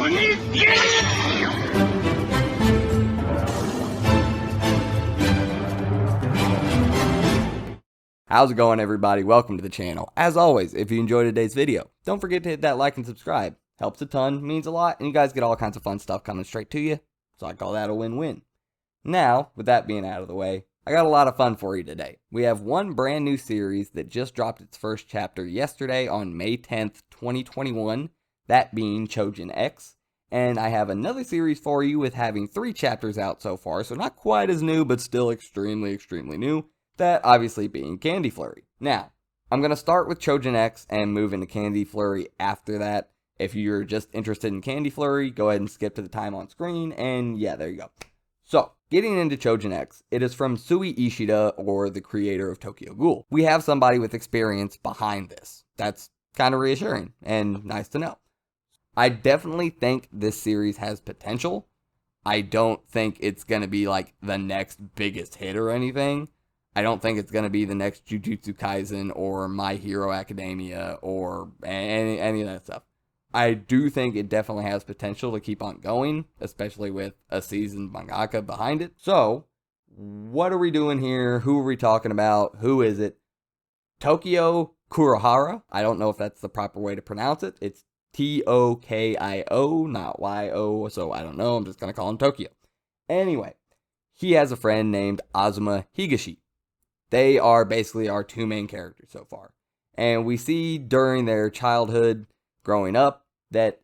How's it going, everybody? Welcome to the channel. As always, if you enjoyed today's video, don't forget to hit that like and subscribe. Helps a ton, means a lot, and you guys get all kinds of fun stuff coming straight to you. So I call that a win-win. Now, with that being out of the way, I got a lot of fun for you today. We have one brand new series that just dropped its first chapter yesterday on May 10th, 2021, that being Choujin X. And I have another series for you with having 3 chapters out so far, so not quite as new, but still extremely new. That obviously being Candy Flurry. Now, I'm going to start with Choujin X and move into Candy Flurry after that. If you're just interested in Candy Flurry, go ahead and skip to the time on screen, and yeah, there you go. So, getting into Choujin X, it is from Sui Ishida, or the creator of Tokyo Ghoul. We have somebody with experience behind this. That's kind of reassuring, and nice to know. I definitely think this series has potential. I don't think it's going to be like the next biggest hit or anything. I don't think it's going to be the next Jujutsu Kaisen or My Hero Academia or any of that stuff. I do think it definitely has potential to keep on going, especially with a seasoned mangaka behind it. So, what are we doing here? Who are we talking about? Who is it? Tokyo Kurohara. I don't know if that's the proper way to pronounce it. It's Tokio, not Y-O, so I don't know. I'm just going to call him Tokyo. Anyway, he has a friend named Azuma Higashi. They are basically our 2 main characters so far. And we see during their childhood, growing up, that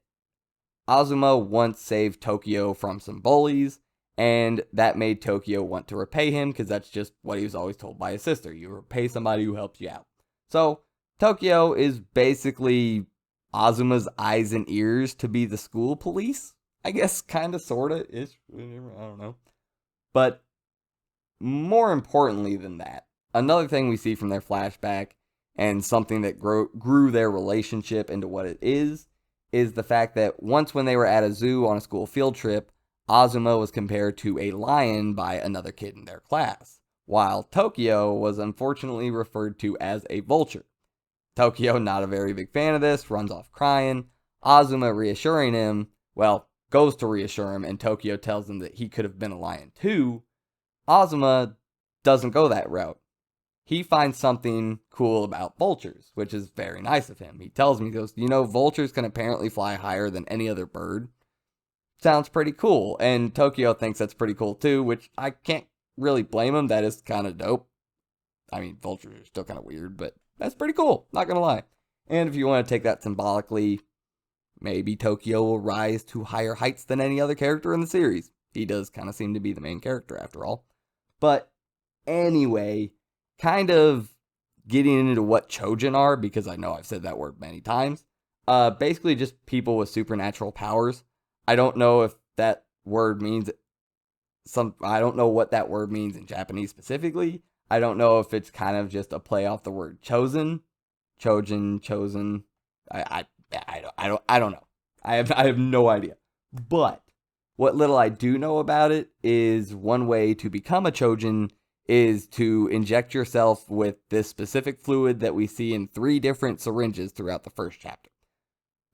Azuma once saved Tokyo from some bullies, and that made Tokyo want to repay him, because that's just what he was always told by his sister. You repay somebody who helps you out. So, Tokyo is basically Azuma's eyes and ears to be the school police. I guess, kinda, sorta, ish, I don't know. But, more importantly than that, another thing we see from their flashback, and something that grew their relationship into what it is the fact that once when they were at a zoo on a school field trip, Azuma was compared to a lion by another kid in their class, while Tokyo was unfortunately referred to as a vulture. Tokyo, not a very big fan of this, runs off crying. Azuma reassuring him, well, goes to reassure him, and Tokyo tells him that he could have been a lion too. Azuma doesn't go that route. He finds something cool about vultures, which is very nice of him. He tells me, he goes, you know, vultures can apparently fly higher than any other bird. Sounds pretty cool. And Tokyo thinks that's pretty cool too, which I can't really blame him. That is kind of dope. I mean, vultures are still kind of weird, but that's pretty cool. Not gonna lie. And if you want to take that symbolically, maybe Tokyo will rise to higher heights than any other character in the series. He does kind of seem to be the main character after all. But anyway, kind of getting into what Choujin are, because I know I've said that word many times. Basically just people with supernatural powers. I don't know if that word means I don't know what that word means in Japanese specifically. I don't know if it's kind of just a play off the word chosen. Chosen. I don't know. I have no idea. But what little I do know about it is one way to become a Choujin is to inject yourself with this specific fluid that we see in 3 different syringes throughout the first chapter.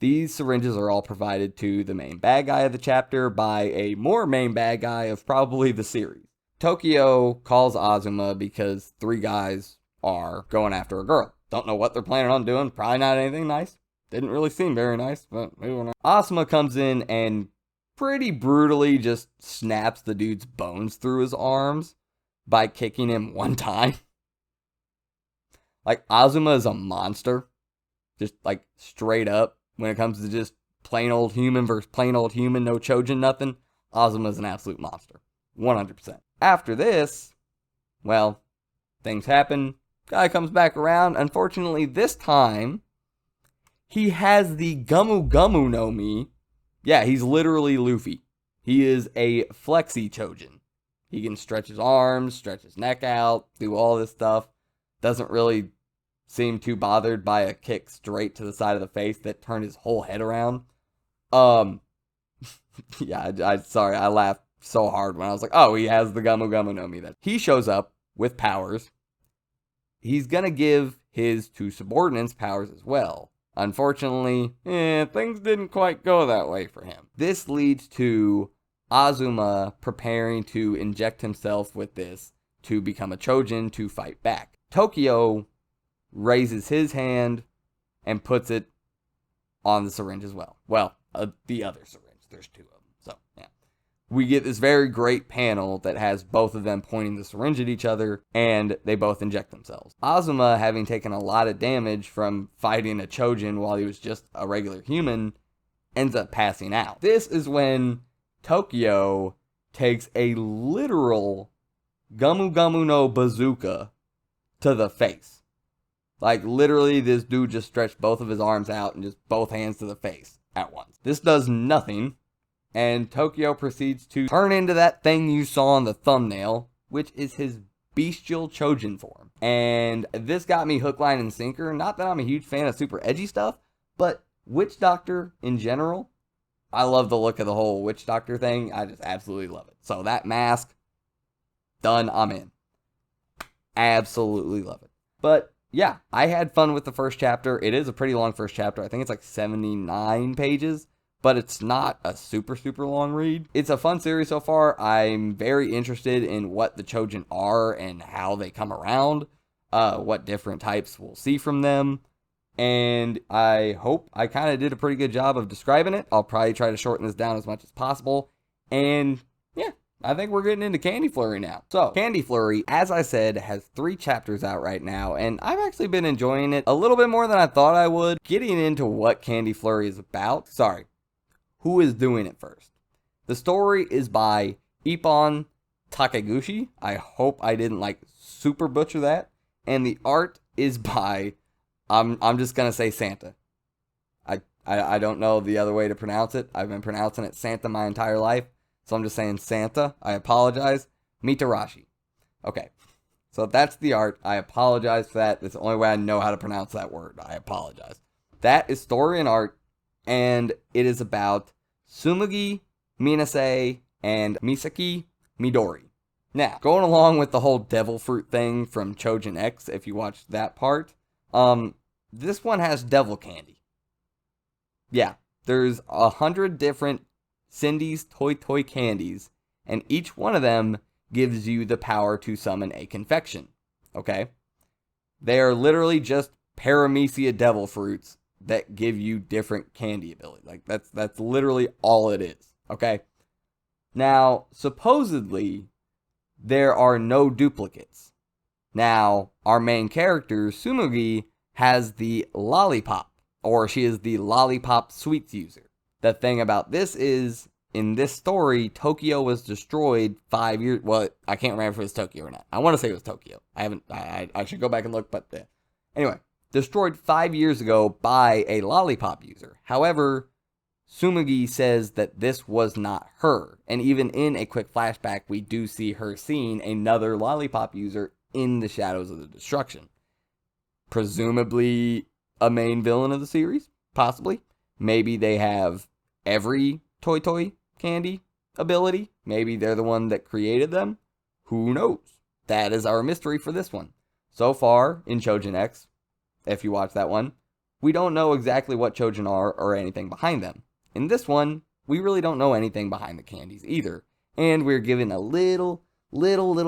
These syringes are all provided to the main bad guy of the chapter by a more main bad guy of probably the series. Tokyo calls Azuma because 3 guys are going after a girl. Don't know what they're planning on doing, probably not anything nice. Didn't really seem very nice, but maybe not. Azuma comes in and pretty brutally just snaps the dude's bones through his arms by kicking him 1 time. Like, Azuma is a monster. Just, like, straight up. When it comes to just plain old human versus plain old human, no Choujin, nothing. Azuma is an absolute monster. 100%. After this, well, things happen. Guy comes back around. Unfortunately, this time, he has the Gumu Gumu no Mi. Yeah, he's literally Luffy. He is a flexi Choujin. He can stretch his arms, stretch his neck out, do all this stuff. Doesn't really seem too bothered by a kick straight to the side of the face that turned his whole head around. Yeah, sorry, I laughed so hard when I was like, oh, he has the Gumu Gumu no Mi. That he shows up with powers. He's gonna give his 2 subordinates powers as well. Unfortunately, things didn't quite go that way for him. This leads to Azuma preparing to inject himself with this to become a Choujin to fight back. Tokyo raises his hand and puts it on the syringe as well. Well, the other syringe. There's two of them. So, yeah. We get this very great panel that has both of them pointing the syringe at each other, and they both inject themselves. Azuma, having taken a lot of damage from fighting a Choujin while he was just a regular human, ends up passing out. This is when Tokyo takes a literal Gumu Gumu no bazooka to the face. Like, literally, this dude just stretched both of his arms out and just both hands to the face at once. This does nothing, and Tokyo proceeds to turn into that thing you saw on the thumbnail, which is his bestial Choujin form. And this got me hook, line, and sinker. Not that I'm a huge fan of super edgy stuff, but Witch Doctor in general, I love the look of the whole Witch Doctor thing. I just absolutely love it. So that mask, done, I'm in. Absolutely love it. But yeah, I had fun with the first chapter. It is a pretty long first chapter. I think it's like 79 pages, but it's not a super, super long read. It's a fun series so far. I'm very interested in what the Choujin are and how they come around, what different types we'll see from them. And I hope I kind of did a pretty good job of describing it. I'll probably try to shorten this down as much as possible. And yeah, I think we're getting into Candy Flurry now. So, Candy Flurry, as I said, has 3 chapters out right now, and I've actually been enjoying it a little bit more than I thought I would. Getting into what Candy Flurry is about, who is doing it first? The story is by Ippon Takeguchi. I hope I didn't super butcher that. And the art is by, I'm just gonna say Santa. I don't know the other way to pronounce it. I've been pronouncing it Santa my entire life. So I'm just saying Santa. I apologize. Mitarashi. Okay. So that's the art. I apologize for that. That's the only way I know how to pronounce that word. I apologize. That is story and art. And it is about Tsumugi, Minase, and Misaki Midori. Now, going along with the whole devil fruit thing from Choujin X, if you watched that part, this one has devil candy. Yeah, there's 100 different Cindy's Toy candies, and each one of them gives you the power to summon a confection. Okay? They are literally just paramecia devil fruits that give you different candy ability. Like, that's literally all it is. Okay? Now, supposedly, there are no duplicates. Now, our main character, Tsumugi, has the lollipop, or she is the lollipop sweets user. The thing about this is, in this story, Tokyo was destroyed 5 years... Well, I can't remember if it was Tokyo or not. I want to say it was Tokyo. I should go back and look, but... Anyway, destroyed 5 years ago by a lollipop user. However, Tsumugi says that this was not her. And even in a quick flashback, we do see her seeing another lollipop user in the shadows of the destruction. Presumably a main villain of the series? Possibly. Maybe they have every Toy candy ability. Maybe they're the one that created them. Who knows? That is our mystery for this one. So far, in Choujin X, if you watch that one, we don't know exactly what Choujin are or anything behind them. In this one, we really don't know anything behind the candies either. And we're given a little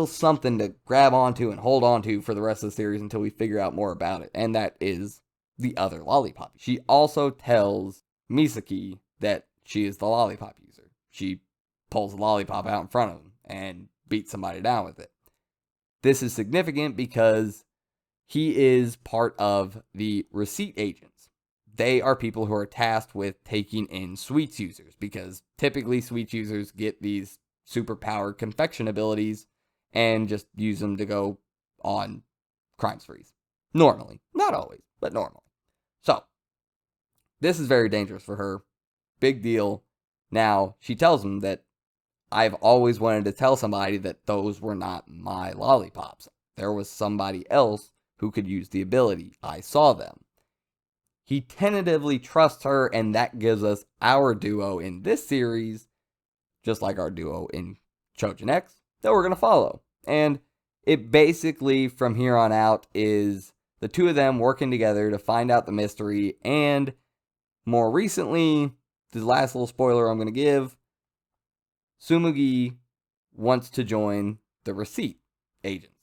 something to grab onto and hold onto for the rest of the series until we figure out more about it. And that is the other lollipop. She also tells Misaki that she is the lollipop user. She pulls the lollipop out in front of him and beats somebody down with it. This is significant because he is part of the receipt agents. They are people who are tasked with taking in sweets users, because typically sweets users get these superpowered confection abilities and just use them to go on crime sprees. Normally. Not always, but normally. So, this is very dangerous for her. Big deal. Now, she tells him that I've always wanted to tell somebody that those were not my lollipops. There was somebody else who could use the ability. I saw them. He tentatively trusts her, and that gives us our duo in this series, just like our duo in Choujin X, that we're going to follow. And it basically, from here on out, is the two of them working together to find out the mystery, and more recently, this last little spoiler I'm going to give, Tsumugi wants to join the receipt agents.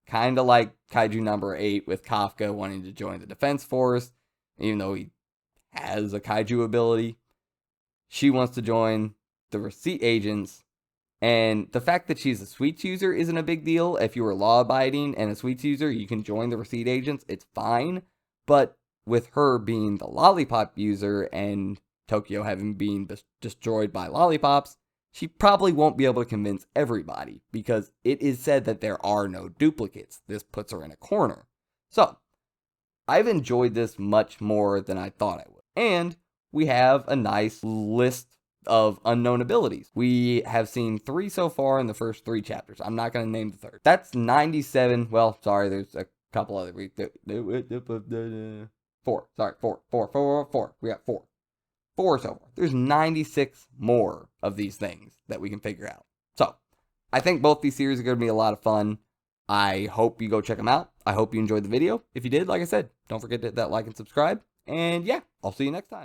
Kind of like Kaiju number 8 with Kafka wanting to join the defense force, even though he has a Kaiju ability. She wants to join the receipt agents, and the fact that she's a sweets user isn't a big deal. If you were law-abiding and a sweets user, you can join the receipt agents, it's fine. But with her being the lollipop user and Tokyo having been destroyed by lollipops, she probably won't be able to convince everybody, because it is said that there are no duplicates. This puts her in a corner. So, I've enjoyed this much more than I thought I would. And we have a nice list of unknown abilities. We have seen 3 so far in the first 3 chapters. I'm not going to name the third. That's 97. Well, sorry, there's a couple other. 4. Sorry, 4. We got 4. 4 so far. There's 96 more of these things that we can figure out. So, I think both these series are going to be a lot of fun. I hope you go check them out. I hope you enjoyed the video. If you did, like I said, don't forget to hit that like and subscribe. And yeah, I'll see you next time.